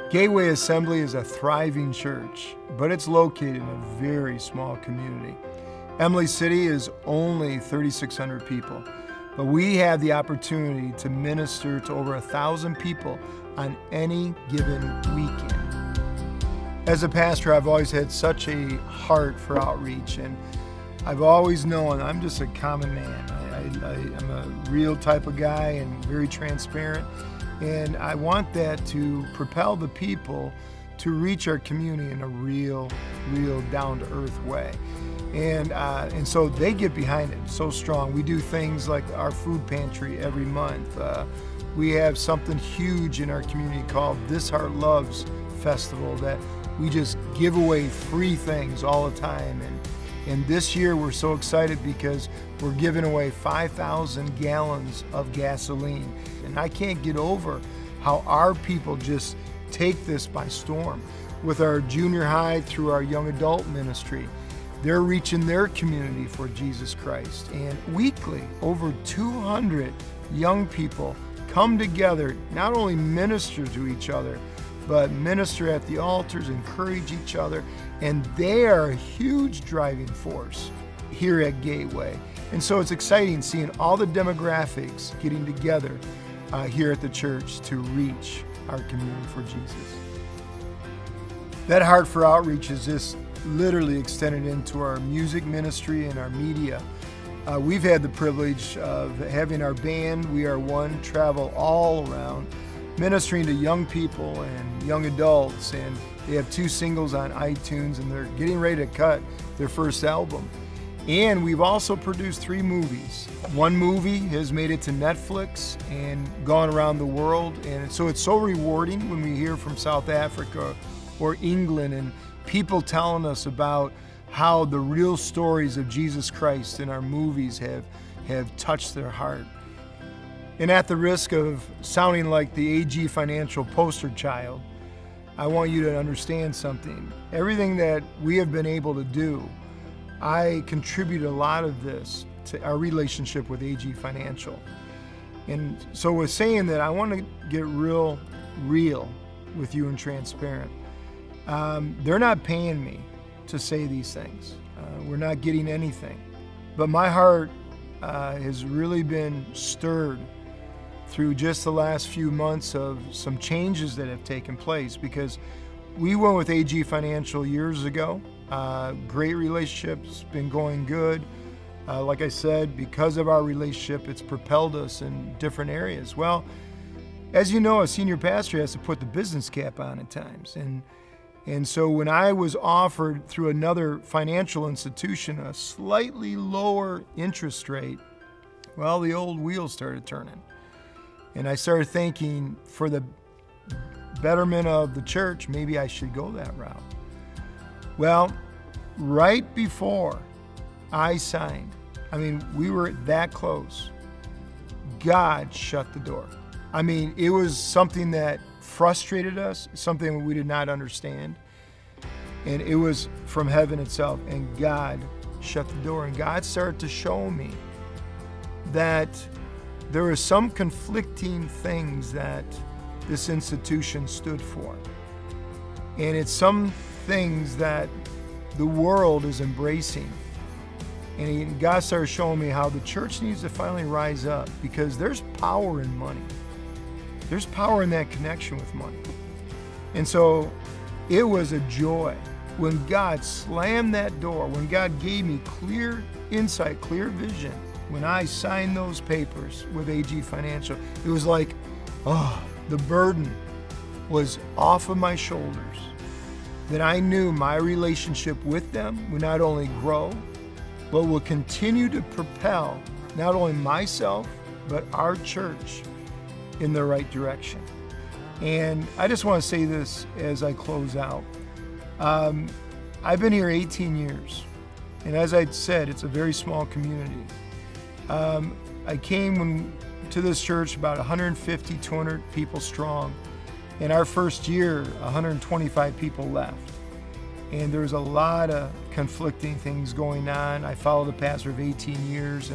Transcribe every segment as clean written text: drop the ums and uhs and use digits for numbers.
Gateway Assembly is a thriving church, but it's located in a very small community. Imlay City is only 3,600 people, but we have the opportunity to minister to over 1,000 people on any given weekend. As a pastor, I've always had such a heart for outreach, and I've always known I'm just a common man. I'm a real type of guy and very transparent. And I want that to propel the people to reach our community in a real down-to-earth way. And so they get behind it so strong. We do things like our food pantry every month. We have something huge in our community called This Heart Loves Festival that we just give away free things all the time. And this year we're so excited because we're giving away 5,000 gallons of gasoline. And I can't get over how our people just take this by storm. With our junior high through our young adult ministry, they're reaching their community for Jesus Christ. And weekly, over 200 young people come together, not only minister to each other, but minister at the altars, encourage each other, and they are a huge driving force here at Gateway. And so it's exciting seeing all the demographics getting together here at the church to reach our community for Jesus. That heart for outreach is just literally extended into our music ministry and our media. We've had the privilege of having our band, We Are One, travel all around, ministering to young people and young adults, and they have 2 singles on iTunes, and they're getting ready to cut their first album. And we've also produced 3 movies. One movie has made it to Netflix and gone around the world, and so it's so rewarding when we hear from South Africa or England and people telling us about how the real stories of Jesus Christ in our movies have touched their heart. And at the risk of sounding like the AG Financial poster child, I want you to understand something. Everything that we have been able to do, I contribute a lot of this to our relationship with AG Financial. And so with saying that, I want to get real with you and transparent. They're not paying me to say these things. We're not getting anything. But my heart has really been stirred through just the last few months of some changes that have taken place, because we went with AG Financial years ago. Great relationships, been going good. Like I said, because of our relationship, it's propelled us in different areas. Well, as you know, a senior pastor has to put the business cap on at times. And so when I was offered through another financial institution a slightly lower interest rate, well, the old wheels started turning. And I started thinking, for the betterment of the church, maybe I should go that route. Well, right before I signed, we were that close, God shut the door. It was something that frustrated us, something we did not understand. And it was from heaven itself, and God shut the door. And God started to show me that there were some conflicting things that this institution stood for. And it's some things that the world is embracing. And God started showing me how the church needs to finally rise up, because there's power in money. There's power in that connection with money. And so it was a joy when God slammed that door, when God gave me clear insight, clear vision. When I signed those papers with AG Financial, it was like, the burden was off of my shoulders. That I knew my relationship with them would not only grow, but will continue to propel not only myself, but our church in the right direction. And I just want to say this as I close out. I've been here 18 years. And as I said, it's a very small community. I came to this church about 150, 200 people strong. In our first year, 125 people left. And there was a lot of conflicting things going on. I followed a pastor of 18 years,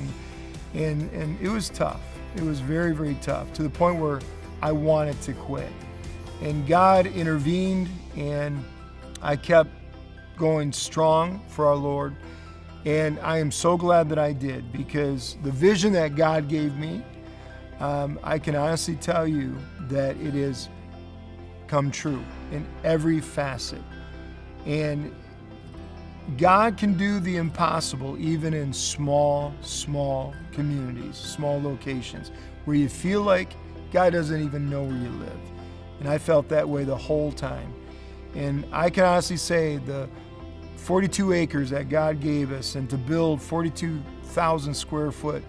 and it was tough. It was very, very tough, to the point where I wanted to quit. And God intervened, and I kept going strong for our Lord. And I am so glad that I did, because the vision that God gave me, I can honestly tell you that it has come true in every facet. And God can do the impossible even in small communities, small locations, where you feel like God doesn't even know where you live. And I felt that way the whole time. And I can honestly say the 42 acres that God gave us, and to build 42,000 square foot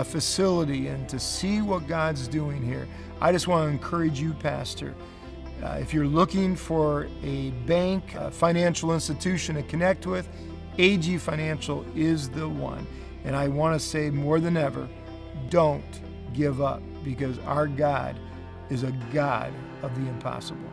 facility, and to see what God's doing here, I just want to encourage you, Pastor. If you're looking for a bank, a financial institution to connect with, AG Financial is the one. And I want to say more than ever, don't give up, because our God is a God of the impossible.